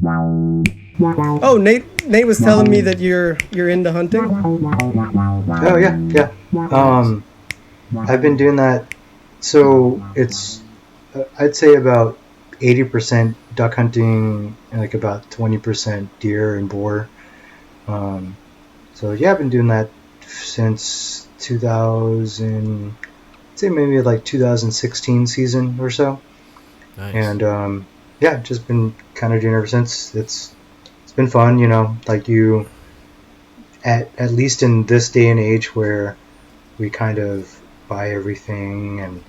Oh, Nate was telling me that you're into hunting. Oh yeah, yeah. I've been doing that. So it's I'd say about 80% duck hunting and like about 20% deer and boar. Um, so yeah, I've been doing that since 2000. I'd say maybe like 2016 season or so. Nice. And yeah, just been kind of doing it ever since. It's been fun, you know. Like you, at least in this day and age where we kind of buy everything and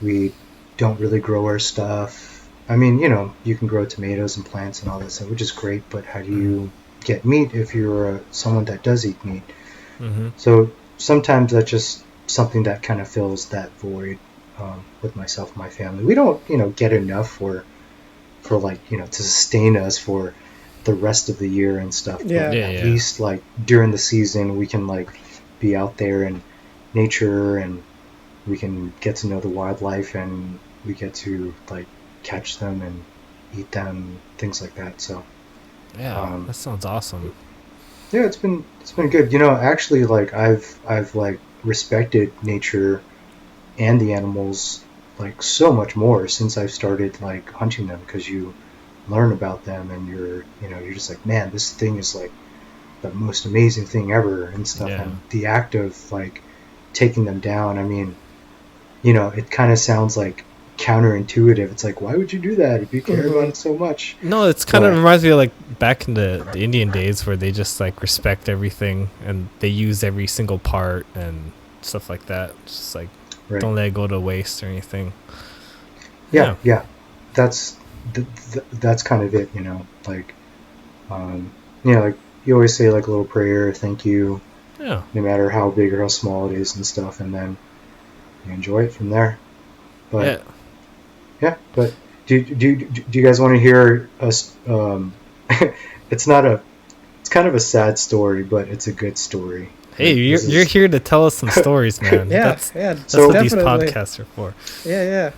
we don't really grow our stuff. I mean, you know, you can grow tomatoes and plants and all that stuff, which is great. But how do you get meat if you're someone that does eat meat? Mm-hmm. So sometimes that's just something that kind of fills that void with myself and my family. We don't, you know, get enough for like, you know, to sustain us for the rest of the year and stuff. Yeah. But Yeah, at yeah. least like during the season, we can like be out there in nature and we can get to know the wildlife and we get to like catch them and eat them, things like that. So Yeah, um, that sounds awesome. yeah, it's been good. You know, actually, like I've like respected nature and the animals like so much more since I've started like hunting them because you learn about them and you're just like, man, this thing is like the most amazing thing ever and stuff. Yeah. And the act of like taking them down, I mean, you know, it kind of sounds like counterintuitive. It's like, why would you do that if you care about Mm-hmm. it so much? No, it's kind of But reminds me of like back in the Indian days where they just like respect everything and they use every single part and stuff like that. Just like right, don't let it go to waste or anything. yeah, Yeah. yeah, that's that's kind of it. You know, like you know, like you always say like a little prayer, thank you, Yeah. no matter how big or how small it is and stuff, and then you enjoy it from there. But Yeah. yeah, but do you guys want to hear us? It's not a it's kind of a sad story, but it's a good story. Hey, But this you're is here to tell us some stories, man. Yeah, That's yeah, that's so what these definitely. podcasts are for. Yeah, yeah.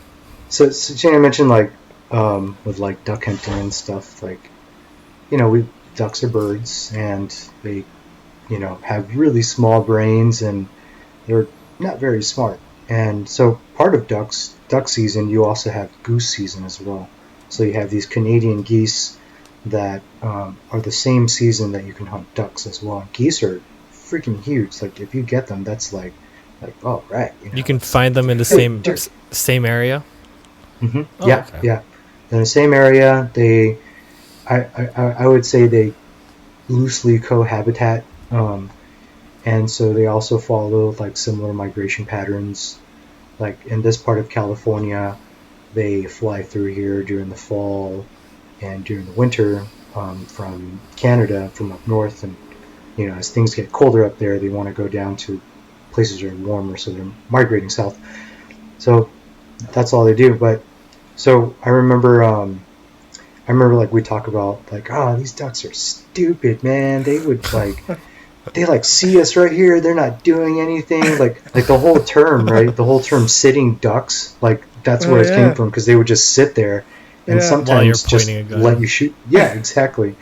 so Jenny mentioned like with like duck hunting and stuff. Like you know, we ducks are birds, and they you know have really small brains, and they're not very smart. And so part of duck season, you also have goose season as well. So you have these Canadian geese that are the same season that you can hunt ducks as well. Geese are freaking huge. Like if you get them, that's like oh right, you You know, can it's find them in the big. same area. Oh, Yeah, okay. yeah. In the same area, I would say they loosely cohabitat, and so they also follow like similar migration patterns. Like in this part of California, they fly through here during the fall and during the winter from Canada, from up north. And you know, as things get colder up there, they want to go down to places that are warmer, so they're migrating south. So that's all they do. But so I remember like we talk about like, oh, these ducks are stupid, man. They would like they like see us right here. They're not doing anything. Like the whole term, right? The whole term sitting ducks, like that's Oh where it came yeah, from because they would just sit there and yeah. While you're sometimes pointing just a let gun. you shoot. Yeah, exactly.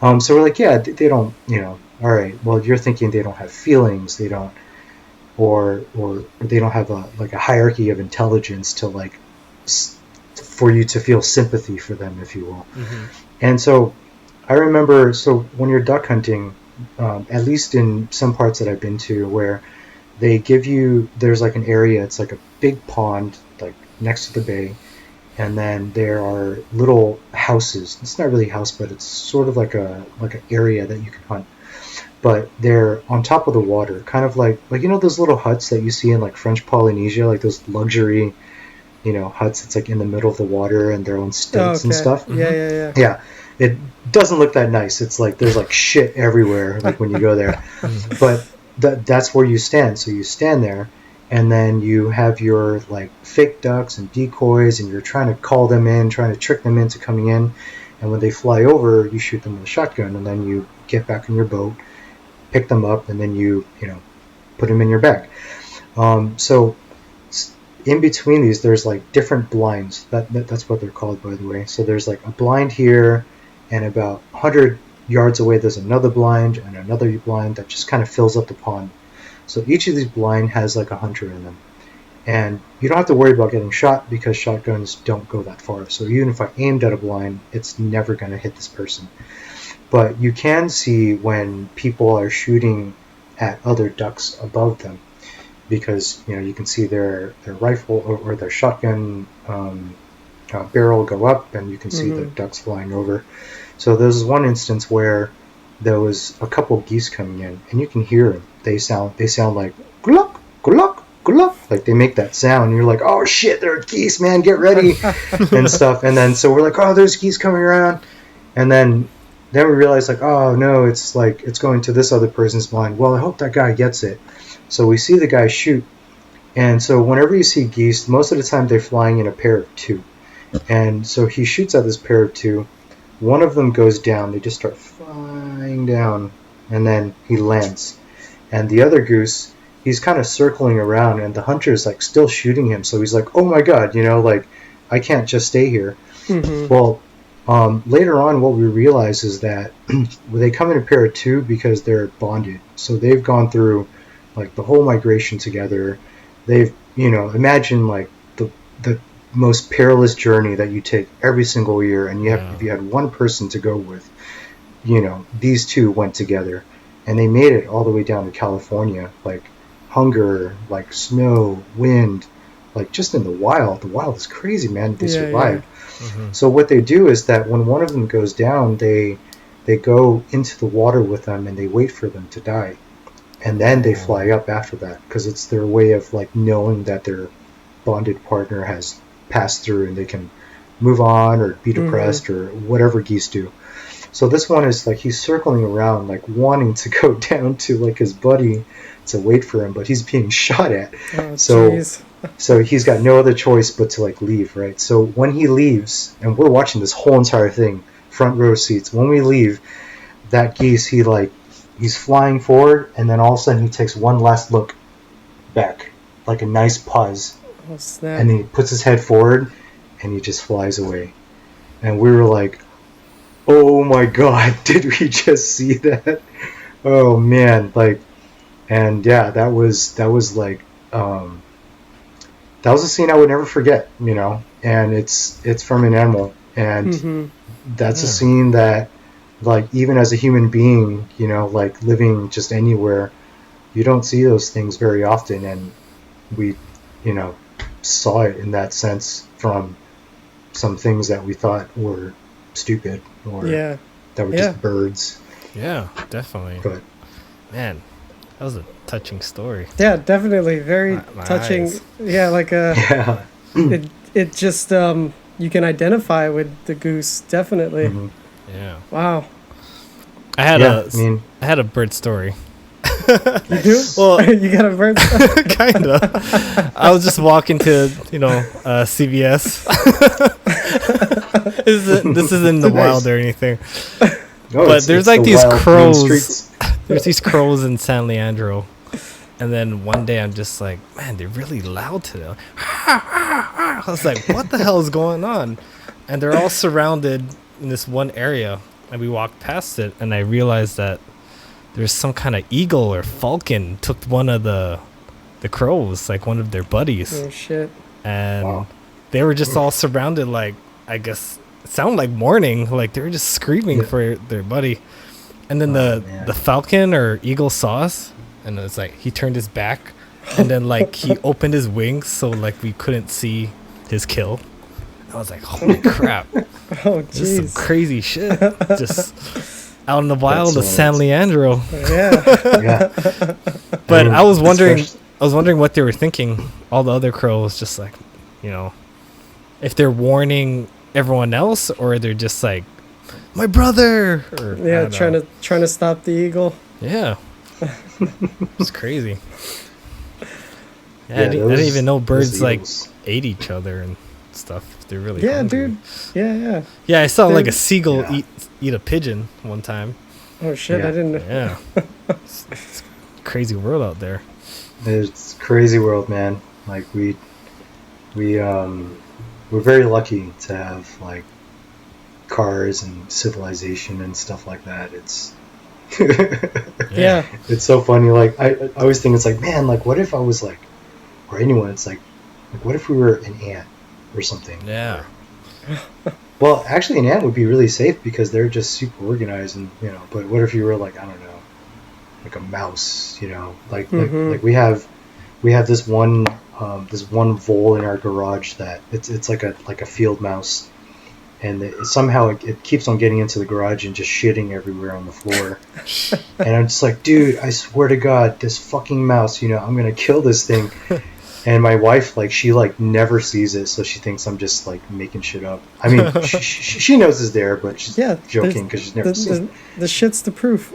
So we're like, yeah, they don't, you know. All right, well, you're thinking they don't have feelings. They don't, or they don't have a like a hierarchy of intelligence to like for you to feel sympathy for them, if you will. Mm-hmm. And so I remember, so when you're duck hunting, at least in some parts that I've been to, where they give you, there's like an area, it's like a big pond, like next to the bay, and then there are little houses. It's not really a house, but it's sort of like an area that you can hunt. But they're on top of the water, kind of like you know those little huts that you see in like French Polynesia, like those luxury huts. It's like in the middle of the water and their own Oh, stilts and okay. stuff. Yeah, Mm-hmm. yeah, Yeah, it doesn't look that nice. It's like there's like shit everywhere, like when you go there. Mm-hmm. But that's where you stand. So you stand there, and then you have your like fake ducks and decoys, and you're trying to call them in, trying to trick them into coming in. And when they fly over, you shoot them with a shotgun, and then you get back in your boat, pick them up, and then you put them in your bag. So in between these, there's like different blinds. That's what they're called, by the way. So there's like a blind here, and about 100 yards away there's another blind and another blind that just kind of fills up the pond. So each of these blind has like a hunter in them. And you don't have to worry about getting shot because shotguns don't go that far. So even if I aimed at a blind, it's never going to hit this person. But you can see when people are shooting at other ducks above them, because you can see their rifle or their shotgun barrel go up, and you can see the ducks flying over. So there's one instance where there was a couple geese coming in, and you can hear them. They sound like gluck, gluck, gluck, like they make that sound. And you're like, oh shit, there are geese, man, get ready, and stuff. And then so we're like, oh, there's geese coming around, and then we realize like, oh no, it's going to this other person's blind. Well, I hope that guy gets it. So we see the guy shoot, and so whenever you see geese, most of the time they're flying in a pair of two. And so he shoots at this pair of two. One of them goes down. They just start flying down, and then he lands. And the other goose, he's kind of circling around, and the hunter's like still shooting him. So he's like, oh my god, like I can't just stay here. Well, later on, what we realize is that they come in a pair of two because they're bonded. So they've gone through like the whole migration together. They've, imagine like the most perilous journey that you take every single year, and if you had one person to go with, these two went together, and they made it all the way down to California, like hunger, like snow, wind, like just in the wild. The wild is crazy, man. They survived. So what they do is that when one of them goes down, they go into the water with them, and they wait for them to die, and then they fly up after that, because it's their way of like knowing that their bonded partner has passed through, and they can move on or be depressed or whatever geese do. So this one is like he's circling around, like wanting to go down to like his buddy to wait for him, but he's being shot at. So he's got no other choice but to like leave, right? So when he leaves, and we're watching this whole entire thing, front row seats, when we leave, that geese, he's flying forward, and then all of a sudden he takes one last look back, like a nice pause. Oh, snap. And he puts his head forward, and he just flies away. And we were like, oh my god, did we just see that? Oh man, and yeah, that was like, that was a scene I would never forget, and it's from an animal, and that's a scene that, like, even as a human being, like living just anywhere, you don't see those things very often, and we, saw it in that sense from some things that we thought were stupid or that were just birds. Yeah, definitely. But man, that was a touching story. Yeah, definitely very My touching. eyes. Yeah, like it just you can identify with the goose, definitely. Yeah. Wow. I had a bird story. You do? Well, you got a bird? kinda. I was just walking to, CVS. This isn't in the wild or anything. no, But there's like these wild main crows. streets. There's these crows in San Leandro. And then one day I'm just like, man, they're really loud today. I was like, what the hell is going on? And they're all surrounded in this one area. And we walked past it, and I realized that there's some kind of eagle or falcon took one of the crows, like one of their buddies. Oh shit. And they were just all surrounded, like, I guess it sounded like mourning, like they were just screaming for their buddy. And then the falcon or eagle saw us, and it was like he turned his back, and then like he opened his wings so like we couldn't see his kill. I was like, holy crap. Oh This is some jeez. crazy shit. Just out in the wild of so San Leandro. Yeah. Yeah. But mean, I was wondering especially- what they were thinking. All the other crows, just like, if they're warning everyone else, or they're just like, my brother. Or, I Yeah, don't know. trying to stop the eagle. Yeah. It's crazy. Yeah, I didn't even know those birds like eagles. ate each other and stuff. They're really Yeah, hungry. dude. Yeah. Yeah, I saw like a They're- seagull Yeah. eat a pigeon one time. Oh shit, Yeah. I didn't know. Yeah. It's a crazy world out there. It's a crazy world, man. Like we're very lucky to have like cars and civilization and stuff like that. It's Yeah. it's so funny. Like I always think it's like, man, like what if I was like, or anyone, it's like what if we were an ant or something? Yeah. Well, actually, an ant would be really safe because they're just super organized, and But what if you were like, I don't know, like a mouse? Like we have this one vole in our garage that it's like a field mouse, and somehow it keeps on getting into the garage and just shitting everywhere on the floor. And I'm just like, dude, I swear to God, this fucking mouse, I'm gonna kill this thing. And my wife, like, she like never sees it, so she thinks I'm just like making shit up. I mean, she knows it's there, but she's joking because she's never seen it. The shit's the proof.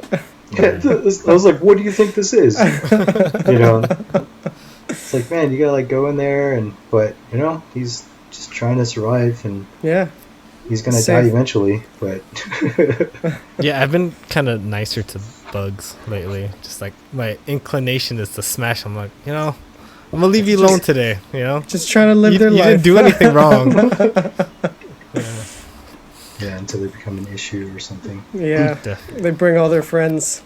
Yeah, I was like, what do you think this is? It's like, man, you gotta like go in there, but he's just trying to survive, and yeah, he's gonna die eventually. But yeah, I've been kind of nicer to bugs lately. Just like my inclination is to smash them. Like, I'm gonna leave you alone today. Just trying to live their life. You didn't do anything wrong. Yeah, until they become an issue or something. Yeah, they bring all their friends.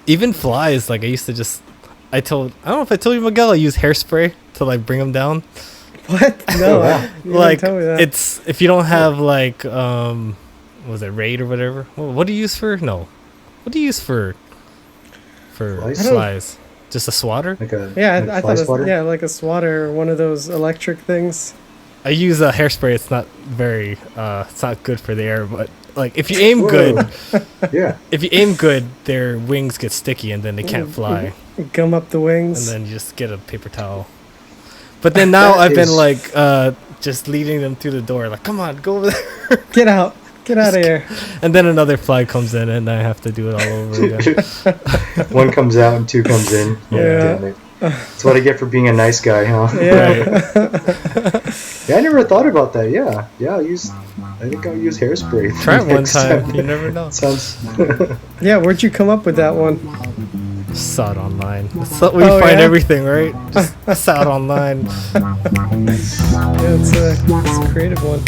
Even flies. Like I used to I don't know if I told you, Miguel, I use hairspray to like bring them down. What? No, you like didn't tell me that. it's if you don't have like was it raid or whatever? What do you use for? No, what do you use for flies? Just a swatter? Like a I thought it was, swatter? like a swatter or one of those electric things. I use a hairspray. It's not very it's not good for the air, but like if you aim good, Yeah. if you aim good, their wings get sticky and then they can't fly. Gum up the wings. And then you just get a paper towel. But then now I've been like just leading them through the door, like, come on, go over there. Get out of here. And then another fly comes in and I have to do it all over again. One comes out and two comes in. Yeah. Damn it. That's what I get for being a nice guy, huh? Yeah. Yeah, I never thought about that. Yeah, I think I'll use hairspray. Try it one next time. You never know. Sounds. Yeah, where'd you come up with that one? Saw it online. That's how we find everything, right? Just saw it online. Yeah, it's a creative one.